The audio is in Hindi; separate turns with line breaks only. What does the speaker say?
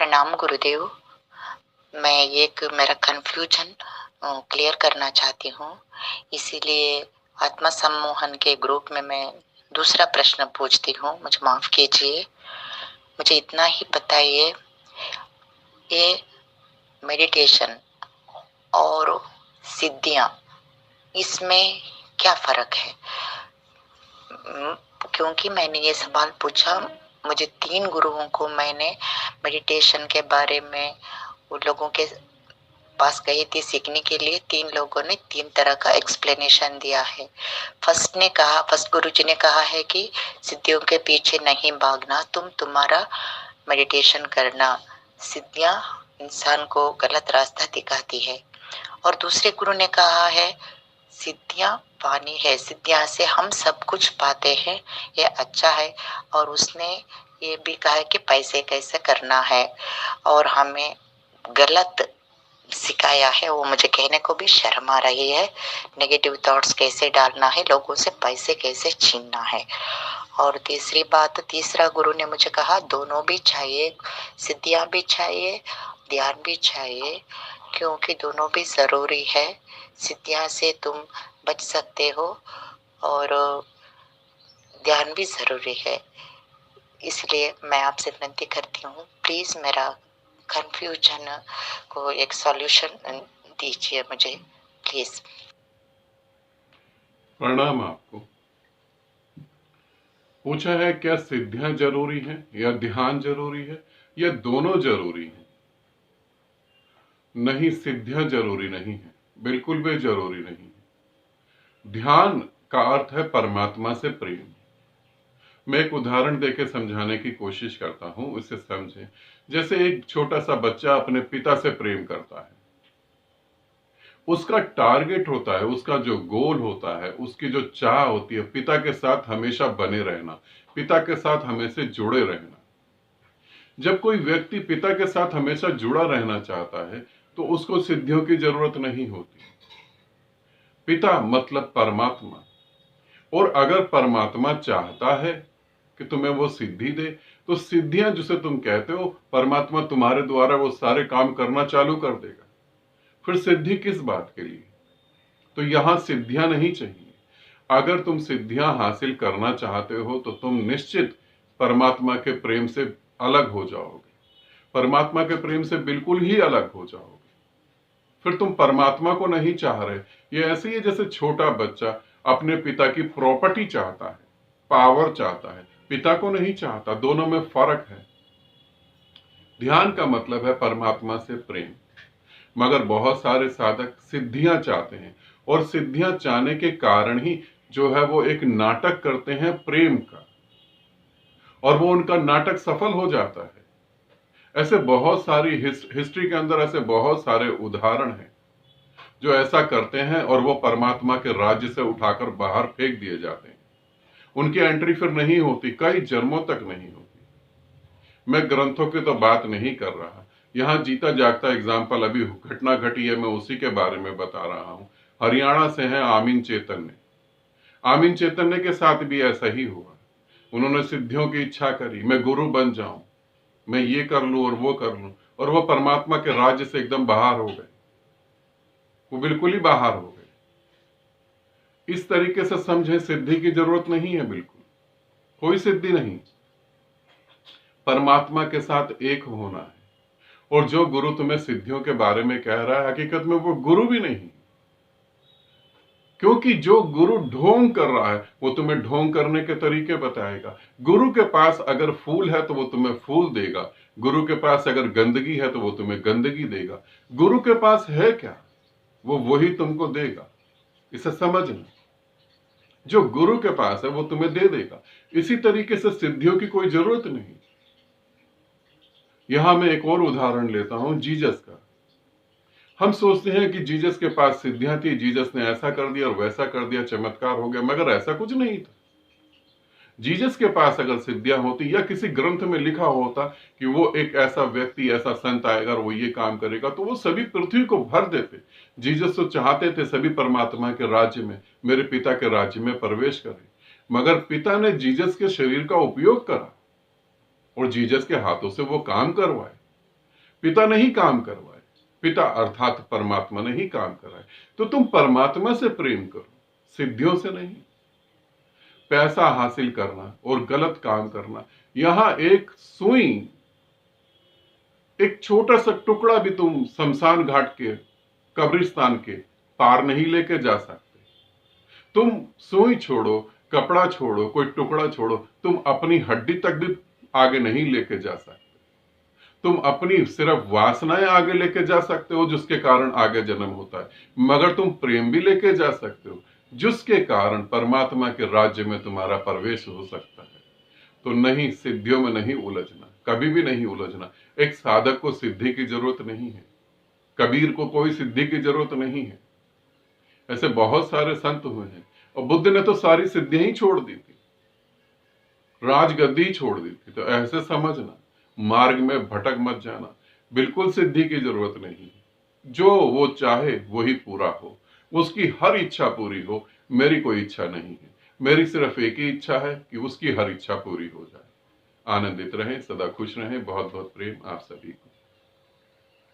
प्रणाम गुरुदेव। मैं एक मेरा कन्फ्यूजन क्लियर करना चाहती हूँ, इसीलिए आत्मा सम्मोहन के ग्रुप में मैं दूसरा प्रश्न पूछती हूँ, मुझे माफ़ कीजिए। मुझे इतना ही बताइए, ये मेडिटेशन और सिद्धियाँ, इसमें क्या फ़र्क है? क्योंकि मैंने ये सवाल पूछा, मुझे 3 गुरुओं को मैंने मेडिटेशन के बारे में उन लोगों के पास गई थी सीखने के लिए। 3 लोगों ने 3 तरह का एक्सप्लेनेशन दिया है। फर्स्ट गुरुजी ने कहा है कि सिद्धियों के पीछे नहीं भागना, तुम्हारा मेडिटेशन करना। सिद्धियां इंसान को गलत रास्ता दिखाती है। और दूसरे गुरु ने कहा है सिद्धियां पानी है, सिद्धियां से हम सब कुछ पाते हैं, ये अच्छा है। और उसने ये भी कहा है कि पैसे कैसे करना है, और हमें गलत सिखाया है। वो मुझे कहने को भी शर्म आ रही है। नेगेटिव थॉट्स कैसे डालना है, लोगों से पैसे कैसे छीनना है। और तीसरी बात, तीसरा गुरु ने मुझे कहा दोनों भी चाहिए, सिद्धियां भी चाहिए, ध्यान भी चाहिए, क्योंकि दोनों भी जरूरी है। सिद्धियां से तुम बच सकते हो और ध्यान भी जरूरी है। इसलिए मैं आपसे विनती करती हूँ, प्लीज मेरा कंफ्यूजन को एक सॉल्यूशन दीजिए मुझे, प्लीज।
प्रणाम। आपको पूछा है क्या सिद्धियां जरूरी हैं या ध्यान जरूरी है या दोनों जरूरी हैं? नहीं, सिद्धियां जरूरी नहीं है, बिल्कुल भी जरूरी नहीं है। ध्यान का अर्थ है परमात्मा से प्रेम। मैं एक उदाहरण देके समझाने की कोशिश करता हूं, इसे समझें। जैसे एक छोटा सा बच्चा अपने पिता से प्रेम करता है, उसका टारगेट होता है, उसका जो गोल होता है, उसकी जो चाह होती है, पिता के साथ हमेशा बने रहना, पिता के साथ हमेशा जुड़े रहना। जब कोई व्यक्ति पिता के साथ हमेशा जुड़ा रहना चाहता है तो उसको सिद्धियों की जरूरत नहीं होती। पिता मतलब परमात्मा, और अगर परमात्मा चाहता है कि तुम्हें वो सिद्धि दे, तो सिद्धियां जिसे तुम कहते हो, परमात्मा तुम्हारे द्वारा वो सारे काम करना चालू कर देगा। फिर सिद्धि किस बात के लिए? तो यहां सिद्धियां नहीं चाहिए। अगर तुम सिद्धियां हासिल करना चाहते हो तो तुम निश्चित परमात्मा के प्रेम से अलग हो जाओगे, परमात्मा के प्रेम से बिल्कुल ही अलग हो जाओगे। फिर तुम परमात्मा को नहीं चाह रहे। ये ऐसे ही है जैसे छोटा बच्चा अपने पिता की प्रॉपर्टी चाहता है, पावर चाहता है, पिता को नहीं चाहता। दोनों में फर्क है। ध्यान का मतलब है परमात्मा से प्रेम। मगर बहुत सारे साधक सिद्धियां चाहते हैं, और सिद्धियां चाहने के कारण ही जो है वो एक नाटक करते हैं प्रेम का, और वो उनका नाटक सफल हो जाता है। ऐसे बहुत सारी हिस्ट्री के अंदर ऐसे बहुत सारे उदाहरण हैं जो ऐसा करते हैं, और वो परमात्मा के राज्य से उठाकर बाहर फेंक दिए जाते हैं। उनकी एंट्री फिर नहीं होती, कई जन्मों तक नहीं होती। मैं ग्रंथों की तो बात नहीं कर रहा, यहाँ जीता जागता एग्जाम्पल अभी घटना घटी है, मैं उसी के बारे में बता रहा हूँ। हरियाणा से हैं आमीन चैतन्य। आमीन चैतन्य के साथ भी ऐसा ही हुआ। उन्होंने सिद्धियों की इच्छा करी, मैं गुरु बन जाऊं, मैं ये कर लूं और वो कर लूं, और वो परमात्मा के राज्य से एकदम बाहर हो गए। वो बिल्कुल ही बाहर हो गए। इस तरीके से समझें, सिद्धि की जरूरत नहीं है, बिल्कुल कोई सिद्धि नहीं। परमात्मा के साथ एक होना है। और जो गुरु तुम्हें सिद्धियों के बारे में कह रहा है, हकीकत में वो गुरु भी नहीं, क्योंकि जो गुरु ढोंग कर रहा है वो तुम्हें ढोंग करने के तरीके बताएगा। गुरु के पास अगर फूल है तो वो तुम्हें फूल देगा, गुरु के पास अगर गंदगी है तो वो तुम्हें गंदगी देगा। गुरु के पास है क्या, वो वही तुमको देगा। इसे समझना, जो गुरु के पास है वो तुम्हें दे देगा। इसी तरीके से सिद्धियों की कोई जरूरत नहीं। यहां मैं एक और उदाहरण लेता हूं, जीसस का। हम सोचते हैं कि जीसस के पास सिद्धियां थी, जीसस ने ऐसा कर दिया और वैसा कर दिया, चमत्कार हो गया, मगर ऐसा कुछ नहीं था। जीसस के पास अगर सिद्धियां होती, या किसी ग्रंथ में लिखा होता कि वो एक ऐसा व्यक्ति, ऐसा संत आएगा और वो ये काम करेगा, तो वो सभी पृथ्वी को भर देते। जीसस तो चाहते थे सभी परमात्मा के राज्य में, मेरे पिता के राज्य में प्रवेश करें। मगर पिता ने जीसस के शरीर का उपयोग करा और जीसस के हाथों से वो काम करवाए। पिता ने ही काम करवाए, पिता अर्थात परमात्मा ने ही काम कराए। तो तुम परमात्मा से प्रेम करो, सिद्धियों से नहीं। पैसा हासिल करना और गलत काम करना, यहां एक सुई, एक छोटा सा टुकड़ा भी तुम शमशान घाट के, कब्रिस्तान के पार नहीं लेके जा सकते। तुम सुई छोड़ो, कपड़ा छोड़ो, कोई टुकड़ा छोड़ो, तुम अपनी हड्डी तक भी आगे नहीं लेके जा सकते। तुम अपनी सिर्फ वासनाएं आगे लेके जा सकते हो, जिसके कारण आगे जन्म होता है, मगर तुम प्रेम भी लेके जा सकते हो, जिसके कारण परमात्मा के राज्य में तुम्हारा प्रवेश हो सकता है। तो नहीं, सिद्धियों में नहीं उलझना, कभी भी नहीं उलझना। एक साधक को सिद्धि की जरूरत नहीं है, कबीर को कोई सिद्धि की जरूरत नहीं है। ऐसे बहुत सारे संत हुए हैं, और बुद्ध ने तो सारी सिद्धियां ही छोड़ दी थी, राजगद्दी छोड़ दी थी। तो ऐसे समझना, मार्ग में भटक मत जाना, बिल्कुल सिद्धि की जरूरत नहीं है। जो वो चाहे वही पूरा हो, उसकी हर इच्छा पूरी हो। मेरी कोई इच्छा नहीं है, मेरी सिर्फ एक ही इच्छा है कि उसकी हर इच्छा पूरी हो जाए। आनंदित रहें, सदा खुश रहें। बहुत बहुत प्रेम आप सभी को।